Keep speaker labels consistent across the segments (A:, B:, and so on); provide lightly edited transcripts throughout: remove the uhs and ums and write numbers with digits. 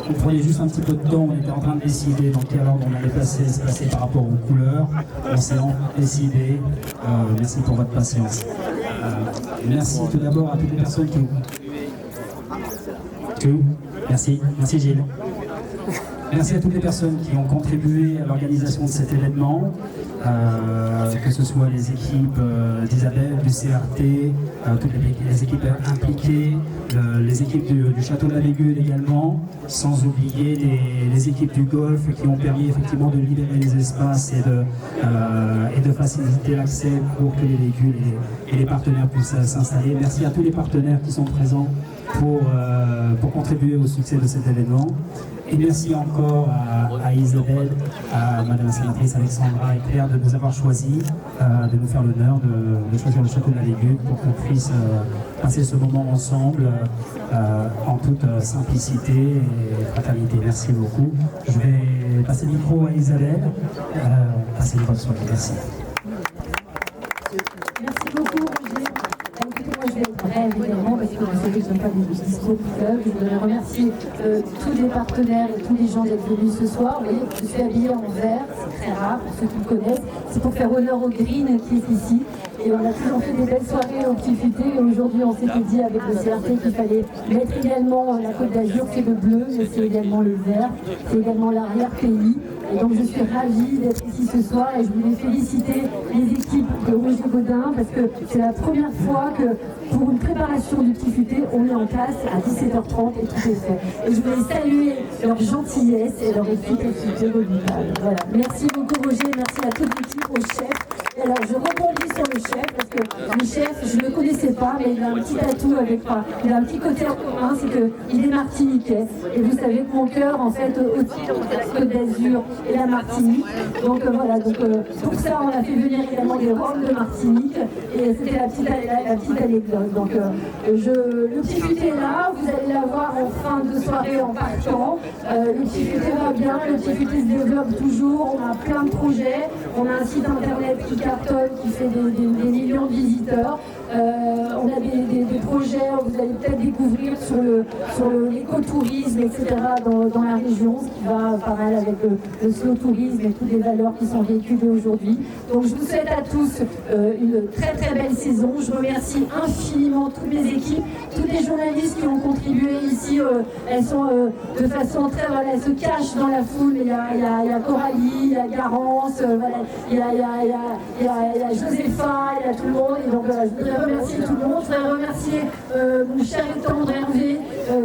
A: On prenait juste un petit peu de temps, on était en train de décider dans quel ordre on allait se passer par rapport aux couleurs. On s'est enfin décidé. Merci pour votre patience. Merci tout d'abord à toutes les personnes qui... Merci Gilles. Merci à toutes les personnes qui ont contribué à l'organisation de cet événement, que ce soit les équipes d'Isabelle, du CRT, toutes les équipes impliquées, les équipes du Château de la Bégude également, sans oublier les équipes du golf qui ont permis effectivement de libérer les espaces et de faciliter l'accès pour que les véhicules et les partenaires puissent s'installer. Merci à tous les partenaires qui sont présents pour contribuer au succès de cet événement. Et merci encore à Isabelle, à Madame la sénatrice Alexandra et Claire de nous avoir choisi, de nous faire l'honneur de choisir le Château de la Bégude pour qu'on puisse passer ce moment ensemble en toute simplicité et fraternité. Merci beaucoup. Je vais passer le micro à Isabelle. Passez une bonne soirée. Merci.
B: Merci beaucoup, Roger. Écoutez, moi je vais être brève évidemment parce que vous savez que je n'aime pas des discours fleuves. Je voudrais remercier tous les partenaires et tous les gens d'être venus ce soir. Vous voyez, je suis habillée en vert, c'est très rare pour ceux qui me connaissent. C'est pour faire honneur au green qui est ici. Et on a toujours fait des belles soirées au Petit Futé. Et aujourd'hui, on s'était dit avec le CRT qu'il fallait mettre également la Côte d'Azur, c'est le bleu, mais c'est également le vert, c'est également l'arrière-pays. Et donc je suis ravie d'être ici ce soir et je voulais féliciter les équipes de Roger Gaudin parce que c'est la première fois que pour une préparation du Petit Futé, on est en place à 17h30 et tout est fait. Et je voulais saluer leur gentillesse et leur efficacité redoutable. Voilà. Merci beaucoup Roger, merci à toute l'équipe, au chef. Et alors je rebondis sur le chef parce que le chef, je ne le connaissais pas, mais il a un petit atout avec moi. Il a un petit côté en commun, c'est qu'il est martiniquais. Et vous savez que mon cœur, en fait, aussi entre la Côte d'Azur et la Martinique. Donc voilà, pour ça, on a fait venir également des Roms de Martinique. Et c'était la petite anecdote. Donc le Petit Futé est là, vous allez la voir en fin de soirée en partant. Le Petit Futé va bien, le Petit Futé se développe toujours, on a plein de projets. On a un site internet qui cartonne, qui fait des millions de visiteurs. On a des projets, vous allez peut-être découvrir sur l'écotourisme, etc. dans la région, ce qui va pas mal avec le slow tourisme et toutes les valeurs qui sont véhiculées aujourd'hui. Donc je vous souhaite à tous une très très belle saison. Je remercie infiniment toutes mes équipes, tous les journalistes qui ont contribué ici. Elles sont de façon très... Voilà, elles se cachent dans la foule. Il y a Coralie, il y a Garance, voilà, il y a Josépha, il y a tout le monde. Et donc voilà, je voudrais remercier tout le monde. Je voudrais remercier mon cher et tendre Hervé,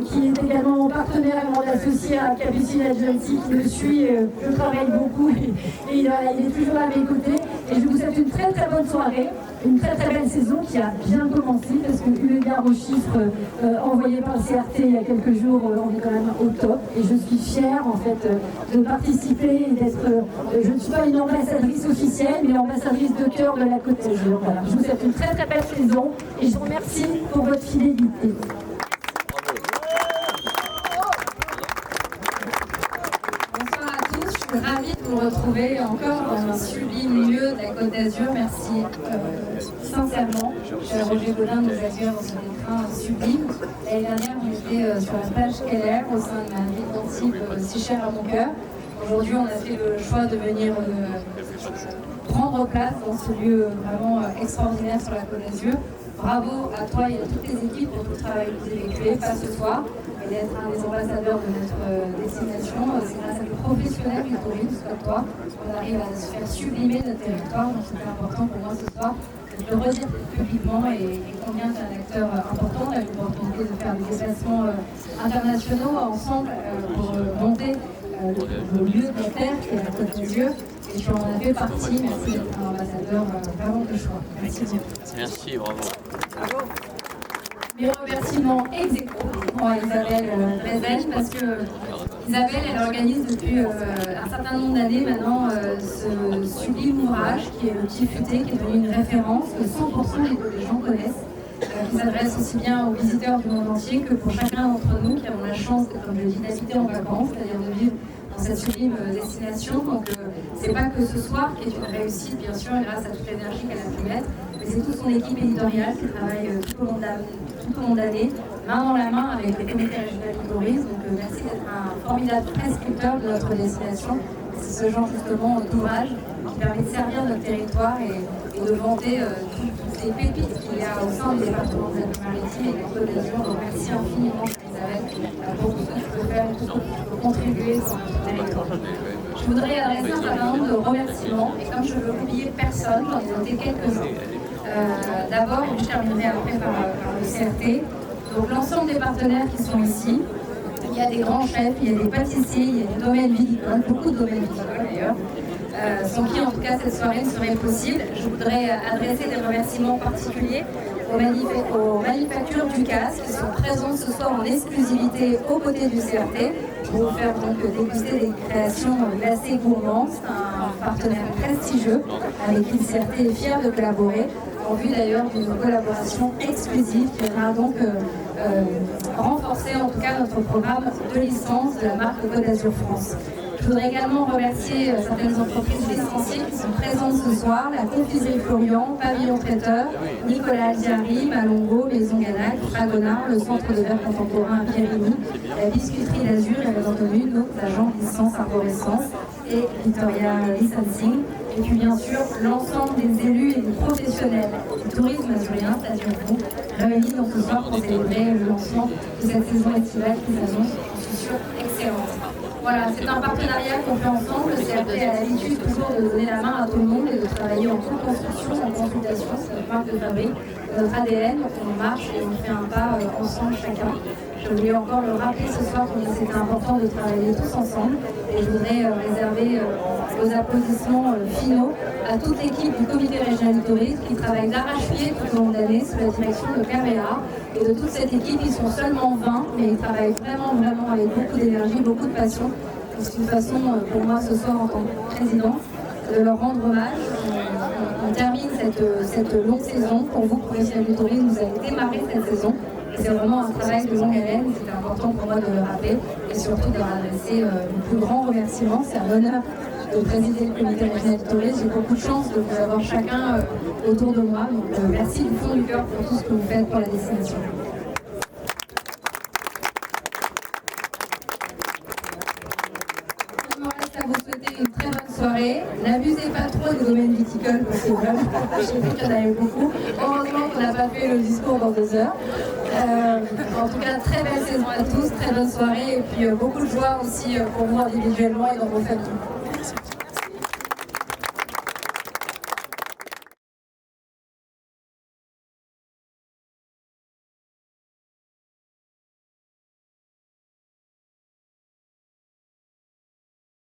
B: qui est également mon partenaire et mon associé à Capucine Agency, qui me suit. Je travaille beaucoup et il est toujours à mes côtés. Et je vous souhaite une très très bonne soirée, une très très belle saison qui a bien commencé parce que eu égard aux chiffres envoyés par le CRT il y a quelques jours, on est quand même au top. Et je suis fière en fait de participer et d'être, je ne suis pas une ambassadrice officielle, mais ambassadrice de cœur de la Côte d'Azur. Voilà. Je vous souhaite une très très belle saison et je vous remercie pour votre fidélité.
C: Bonsoir à tous, je suis ravie de vous retrouver encore dans un sublime lieu de la Côte d'Azur. Merci sincèrement. Roger Gaudin nous accueille dans un train sublime. L'année dernière, on était sur la plage Keller au sein de ma ville d'Antibes si chère à mon cœur. Aujourd'hui, on a fait le choix de venir prendre place dans ce lieu vraiment extraordinaire sur la Côte d'Azur. Bravo à toi et à toutes les équipes pour tout le travail que vous avez effectué, pas ce soir, mais d'être un des ambassadeurs de notre destination. C'est grâce à des professionnels du tourisme comme toi qu'on arrive à se faire sublimer notre territoire. Donc c'était important pour moi ce soir de le redire publiquement et combien tu es un acteur important. On a eu l'opportunité de faire des déplacements internationaux ensemble pour monter le lieu de la terre qui est la Côte d'Azur. Et tu en as fait partie. Merci d'être un ambassadeur vraiment de choix. Merci bien.
D: Merci, bravo.
C: Bravo. Mes remerciements ex aequo à Isabelle Brezel parce que Isabelle, elle organise depuis un certain nombre d'années maintenant ce sublime ouvrage qui est le Petit Futé, qui est devenu une référence que 100% des gens connaissent, qui s'adresse aussi bien aux visiteurs du monde entier que pour chacun d'entre nous qui avons la chance, comme je dis, d'habiter en vacances, c'est-à-dire de vivre dans cette sublime destination. Donc c'est pas que ce soir qui est une réussite, bien sûr, grâce à toute l'énergie qu'elle a pu mettre, mais c'est toute son équipe éditoriale qui travaille tout au long de l'année main dans la main avec le comité régional du tourisme. Donc merci d'être un formidable prescripteur de notre destination. C'est ce genre justement d'ouvrage qui permet de servir notre territoire et de vanter toutes les pépites qu'il y a au sein du département de la Maritime et de la Côte d'Azur. Donc merci infiniment Elisabeth pour tout ce que tu peux faire et tout ce que tu peux contribuer sur notre territoire. Je voudrais adresser un certain nombre de remerciements et comme je ne veux oublier personne, j'en ai noté quelques-uns. D'abord, je terminerai après par le CRT. Donc l'ensemble des partenaires qui sont ici, il y a des grands chefs, il y a des pâtissiers, il y a des domaines viticoles, beaucoup de domaines viticoles d'ailleurs, sans qui en tout cas cette soirée ne serait possible. Je voudrais adresser des remerciements particuliers aux manufactures Ducasse qui sont présentes ce soir en exclusivité aux côtés du CRT pour vous faire donc déguster des créations glacées gourmandes. C'est un partenaire prestigieux avec qui le CRT est fier de collaborer, en vue d'ailleurs d'une collaboration exclusive qui viendra donc renforcer en tout cas notre programme de licence de la marque Côte d'Azur France. Je voudrais également remercier certaines entreprises licenciées qui sont présentes ce soir, la Confiserie Florian, Pavillon Traiteur, Nicolas Aldiari, Malongo, Maison Ganac, Fragonard, le Centre de verre contemporain à Périgny, la Biscuiterie d'Azur et bien entendu nos agents de licence Arborescence et Victoria Licensing. Et puis bien sûr l'ensemble des élus et des professionnels du tourisme azurien, c'est-à-dire vous, réunis donc ce soir pour célébrer le lancement de cette saison estivale qui s'annonce, je suis sûre, excellente. Voilà, c'est un partenariat qu'on fait ensemble. Le CRT a l'habitude toujours de donner la main à tout le monde et de travailler en co-construction, en consultation. C'est notre marque de fabrique, notre ADN. On marche et on fait un pas ensemble chacun. Je voulais encore le rappeler ce soir que c'était important de travailler tous ensemble. Et je voudrais réserver vos applaudissements finaux à toute l'équipe du comité régional du tourisme qui travaille d'arrache-pied tout au long de l'année sous la direction de Caméra. Et de toute cette équipe, ils sont seulement 20, mais ils travaillent vraiment avec beaucoup d'énergie, beaucoup de passion. C'est une façon pour moi ce soir en tant que présidente de leur rendre hommage. On termine cette longue saison. Pour vous, professionnels du tourisme, vous avez démarré cette saison. C'est vraiment un travail de longue haleine. C'était important pour moi de le rappeler et surtout de leur adresser le plus grand remerciement. C'est un honneur de présider le comité régional du tourisme. J'ai beaucoup de chance de vous avoir chacun autour de moi. Donc merci du fond du cœur pour tout ce que vous faites pour la destination. Il me reste à vous souhaiter une très bonne soirée. N'abusez pas trop des domaines viticoles parce que vraiment, j'ai vu qu'il y en avait beaucoup. Heureusement qu'on n'a pas fait le discours dans 2 heures. En tout cas, très belle saison à tous, très bonne soirée et puis beaucoup de joie aussi pour vous individuellement et dans vos familles.